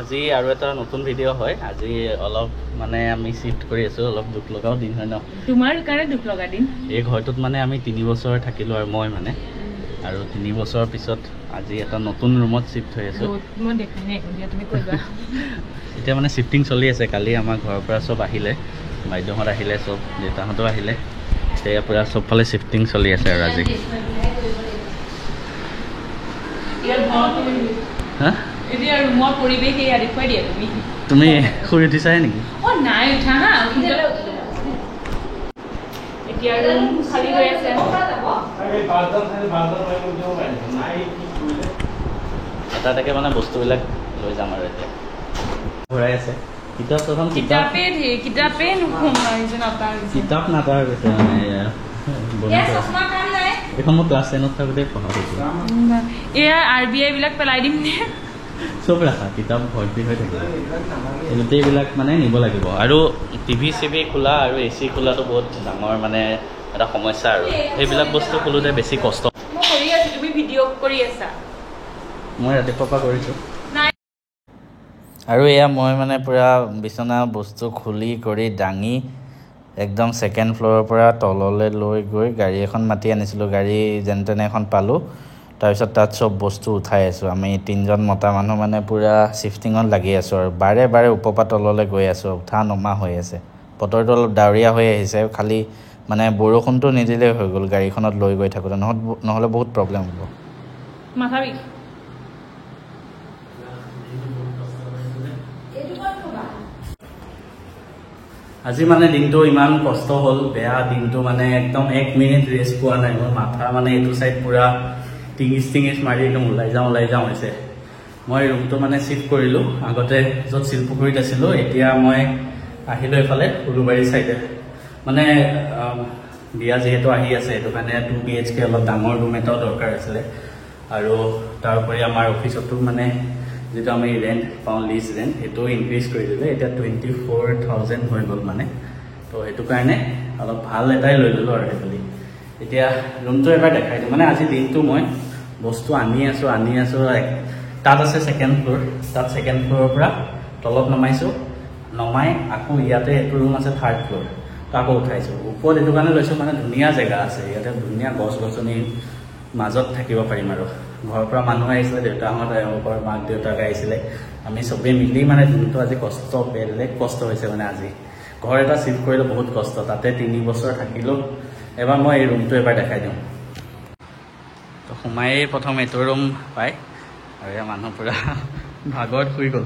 আজি আৰু এটা নতুন ভিডিঅ' হয়। আজি অলপ মানে আমি শিফট কৰি আছোঁ, অলপ দুখ লগাও দিন হয় ন। তোমাৰ কাৰণে দুখ লগা দিন। এই ঘৰটোত মানে আমি 3 বছৰ থাকিলোঁ আৰু মই মানে আৰু 3 বছৰৰ পিছত আজি এটা নতুন ৰুমত শিফট হৈ আছোঁ। মই দেখাই নাই, তুমি কৈবা। এতিয়া মানে শিফটিং চলি আছে। কালি আমাৰ ঘৰৰ পৰা চব আহিলে, বাইদেউহঁত আহিলে, চব দেউতাহঁতো আহিলে। এতিয়া পূৰা চবফালে শিফটিং চলি আছে আৰু আজি। হা? এতিয়া ৰুমৰ পৰিৱেশ এয়া দেখুৱাই দিয়া তুমি। তুমি শুই উঠিছাহে নেকি? নাই উঠা হা। এতিয়া ৰুম খালী হৈ আছে। এটা এটাকে মানে বস্তুবিলাক লৈ যাম আৰু এতিয়া ঘূৰাই আছে। কিতাপ এখন কিতাপে নুখুম কিতাপ নাটাৰ গৈছে মানে এখন মই ক্লাছ 10ত থাকোঁতে পঢ়া হৈছিলোঁ। এয়া RBI বিলাক পেলাই দিম নে? চব ৰাখা কিতাপ ভৰ্তি হৈ থাকিব। গোটেইবিলাক মানে নিব লাগিব। আৰু টিভি চিভি খোলা আৰু AC খোলাটো বহুত ডাঙৰ মানে এটা সমস্যা আৰু সেইবিলাক বস্তু খোলোতে বেছি কষ্ট। মই কৰি আছো, তুমি ভিডিঅ' কৰি আছা। মই ৰাতিপুৱাৰ পৰা কৰিছোঁ। আৰু এয়া মই মানে পূৰা বিচনা বস্তু খুলি কৰি দাঙি একদম 2nd ফ্ল'ৰৰ পৰা তললৈ লৈ গৈ গাড়ী এখন মাতি আনিছিলোঁ। গাড়ী যেনে তেনে এখন পালোঁ। তাৰপিছত তাত চব বস্তু উঠাই আছোঁ। আমি 3জন মতা মানুহ মানে পূৰা শিফটিঙত লাগি আছোঁ আৰু বাৰে বাৰে ওপৰৰ পৰা তললৈ গৈ আছোঁ। উঠা নমা হৈ আছে। বতৰটো অলপ ডাৱৰীয়া হৈ আহিছে। খালি মানে বৰষুণটো নিদিলেই হৈ গ'ল গাড়ীখনত লৈ গৈ থাকোঁতে, নহ'লে বহুত প্ৰব্লেম হ'ব। মাথা বিষ। আজি মানে দিনটো ইমান কষ্ট হ'ল, বেয়া দিনটো মানে একদম 1 মিনিট ৰেষ্ট পোৱা নাই। মোৰ মাথা মানে এইটো চাইড পূৰা টিঙিচ মাৰি একদম ওলাই যাওঁ হৈছে। মই ৰুমটো মানে শিফ্ট কৰিলোঁ। আগতে য'ত শিলপুখুৰীত আছিলোঁ, এতিয়া মই আহিলোঁ এইফালে উলুবাৰী চাইডে। মানে বিয়া যিহেতু আহি আছে, সেইটো কাৰণে 2 BHK অলপ ডাঙৰ ৰুম এটাও দৰকাৰ আছিলে। আৰু তাৰোপৰি আমাৰ অফিচতো মানে যিটো আমি ৰেণ্ট পাওঁ, লিজ ৰেণ্ট, সেইটো ইনক্ৰিজ কৰি দিলে। এতিয়া 24,000 হৈ গ'ল মানে। তো সেইটো কাৰণে অলপ ভাল এটাই লৈ ল'লোঁ আৰু সেইবুলি। এতিয়া ৰুমটো এবাৰ দেখাই দিওঁ। মানে আজি দিনটো মই বস্তু আনি আছোঁ। তাত আছে 2nd ফ্ল'ৰ। তাত 2nd ফ্ল'ৰৰ পৰা তলত নমাই আকৌ ইয়াতে এইটো ৰুম আছে 3rd ফ্ল'ৰ। তো আকৌ উঠাইছোঁ। ওপৰত এইটো কাৰণে লৈছোঁ মানে ধুনীয়া জেগা আছে। ইয়াতে ধুনীয়া গছ গছনিৰ মাজত থাকিব পাৰিম আৰু। ঘৰৰ পৰা মানুহ আহিছিলে, দেউতাহঁত এওঁলোকৰ মাক দেউতাক আহিছিলে। আমি চবেই মিলি মানে দিনটো আজি বেলেগ কষ্ট হৈছে মানে আজি। ঘৰ এটা শিফ্ট কৰিলে বহুত কষ্ট, তাতে 3 বছৰ থাকিলোঁ। এবাৰ মই এই ৰুমটো এবাৰ দেখাই দিওঁ। তো সোমায়েই প্ৰথম এইটো ৰুম পায় আৰু এয়া মানুহ পূৰা ভাগৰত শুই গ'ল।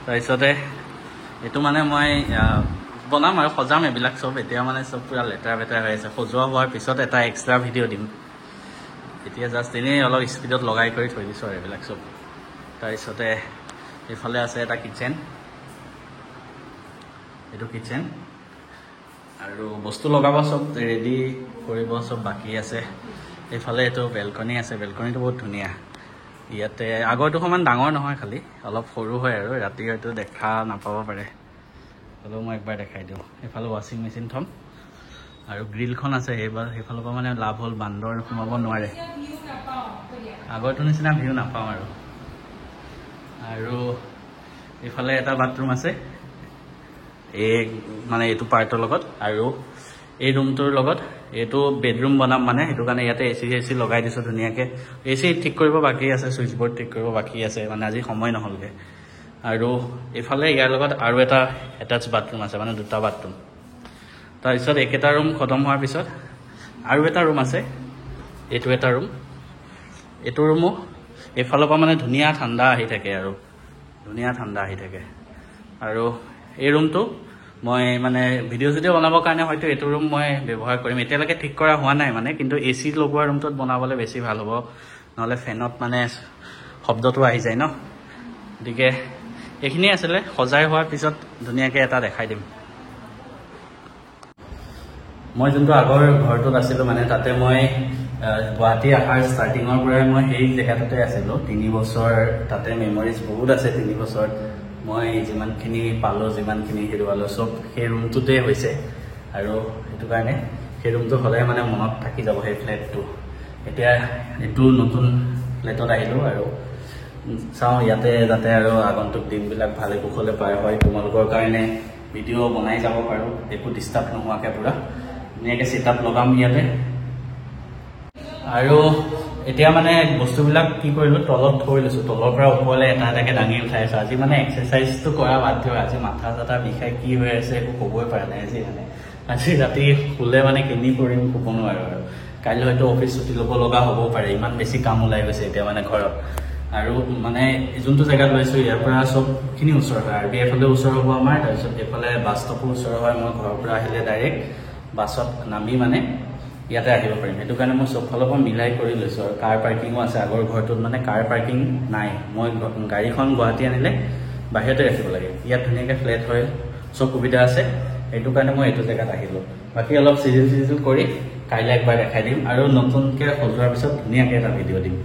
তাৰপিছতে এইটো মানে মই বনাম আৰু সজাম এইবিলাক চব। এতিয়া মানে চব পূৰা লেতেৰা বেতেৰা হৈ আছে। সজোৱা হোৱাৰ পিছত এটা এক্সট্ৰা ভিডিঅ' দিম। এতিয়া জাষ্ট এনেই অলপ স্পীডত লগাই কৰি থৈ দিছোঁ আৰু এইবিলাক চব। তাৰপিছতে এইফালে আছে এটা কিটচেন। এইটো কিটচেন আৰু বস্তু লগাব চব ৰেডি কৰিব, চব বাকী আছে। এইফালে এইটো বেলকনি আছে। বেলকনিটো বহুত ধুনীয়া। ইয়াতে আগৰটো সমান ডাঙৰ নহয়, খালি অলপ সৰু হয় আৰু ৰাতি হয়তো দেখা নাপাব পাৰে। হ'লেও মই একবাৰ দেখাই দিওঁ। এইফালে ৱাশ্বিং মেচিন থ'ম আৰু গ্ৰিলখন আছে। সেইফালৰ পৰা মানে লাভ হ'ল বান্দৰ সোমাব নোৱাৰে। আগৰটো নিচিনা ভিউ নাপাওঁ আৰু এইফালে এটা বাথৰুম আছে মানে এইটো পাৰ্টৰ লগত। আৰু এই ৰুমটোৰ লগত এইটো বেডৰুম বনাম মানে, সেইটো কাৰণে ইয়াতে AC লগাই দিছোঁ ধুনীয়াকৈ। AC ঠিক কৰিব বাকী আছে, ছুইচ বৰ্ড ঠিক কৰিব বাকী আছে, মানে আজি সময় নহ'লগৈ। আৰু এইফালে ইয়াৰ লগত আৰু এটা এটাচ বাথৰুম আছে, মানে 2টা বাথৰুম। তাৰপিছত একেটা ৰুম খতম হোৱাৰ পিছত আৰু এটা ৰুম আছে। এইটো এটা ৰুম। এইটো ৰুমো এইফালৰ পৰা মানে ধুনীয়া ঠাণ্ডা আহি থাকে আৰু এই ৰুমটো মই মানে ভিডিঅ' বনাবৰ কাৰণে হয়তো এইটো ৰুম মই ব্যৱহাৰ কৰিম। এতিয়ালৈকে ঠিক কৰা হোৱা নাই মানে, কিন্তু AC লগোৱা ৰুমটোত বনাবলৈ বেছি ভাল হ'ব। নহ'লে ফেনত মানে শব্দটো আহি যায় ন। গতিকে এইখিনিয়ে আছিলে। সজাই হোৱাৰ পিছত ধুনীয়াকৈ এটা দেখাই দিম। মই যোনটো আগৰ ঘৰটোত আছিলোঁ মানে, তাতে মই গুৱাহাটী অহাৰ ষ্টাৰ্টিঙৰ পৰাই মই সেই জেগাটোতে আছিলোঁ। 3 বছৰ তাতে মেমৰিজ বহুত আছে। 3 বছৰত মই যিমানখিনি পালোঁ, যিমানখিনি হেৰুৱালোঁ, চব সেই ৰুমটোতে হৈছে। আৰু সেইটো কাৰণে সেই ৰুমটো সদায় মানে মনত থাকি যাব, সেই ফ্লেটটো। এতিয়া এইটো নতুন ফ্লেটত আহিলোঁ আৰু চাওঁ ইয়াতে যাতে আৰু আগন্তুক দিনবিলাক ভালে কুশলে পাৰ হয় তোমালোকৰ কাৰণে ভিডিঅ' বনাই যাব পাৰোঁ একো ডিষ্টাৰ্ব নোহোৱাকৈ পূৰা ধুনীয়াকৈ ছেটআপ লগাম ইয়াতে আৰু এতিয়া মানে বস্তুবিলাক কি কৰিলোঁ তলত থৈ লৈছোঁ তলৰ পৰা ওপৰলৈ এটা এটাকৈ দাঙি উঠাই আছোঁ আজি মানে এক্সাৰচাইজটো কৰা বাধ্য আজি মাথা চাথা বিষাই কি হৈ আছে একো ক'বই পৰা নাই আজি ৰাতি শুলে মানে কিনি কৰিম ক'ব নোৱাৰোঁ আৰু কাইলৈ হয়তো অফিচ ছুটি ল'ব লগা হ'বও পাৰে ইমান বেছি কাম ওলাই গৈছে এতিয়া মানে ঘৰত আৰু মানে যোনটো জেগাত লৈছোঁ ইয়াৰ পৰা চবখিনি ওচৰ হয় RBI ফালে ওচৰ হ'ব আমাৰ তাৰপিছত এইফালে বাছ ষ্টপো ওচৰ হয় মই ঘৰৰ পৰা আহিলে ডাইৰেক্ট বাছত নামি মানে ইয়াতে আহিব পাৰিম সেইটো কাৰণে মই চব ফালৰ পৰা মিলাই কৰি লৈছোঁ আৰু কাৰ পাৰ্কিঙো আছে আগৰ ঘৰটোত মানে কাৰ পাৰ্কিং নাই মই গাড়ীখন গুৱাহাটী আনিলে বাহিৰতে ৰাখিব লাগে ইয়াত ধুনীয়াকৈ ফ্লেট হয় চব সুবিধা আছে সেইটো কাৰণে মই এইটো জেগাত আহিলোঁ বাকী অলপ চিজিল কৰি কাইলৈ একবাৰ দেখাই দিম আৰু নতুনকৈ সজোৱাৰ পিছত ধুনীয়াকৈ এটা ভিডিঅ' দিম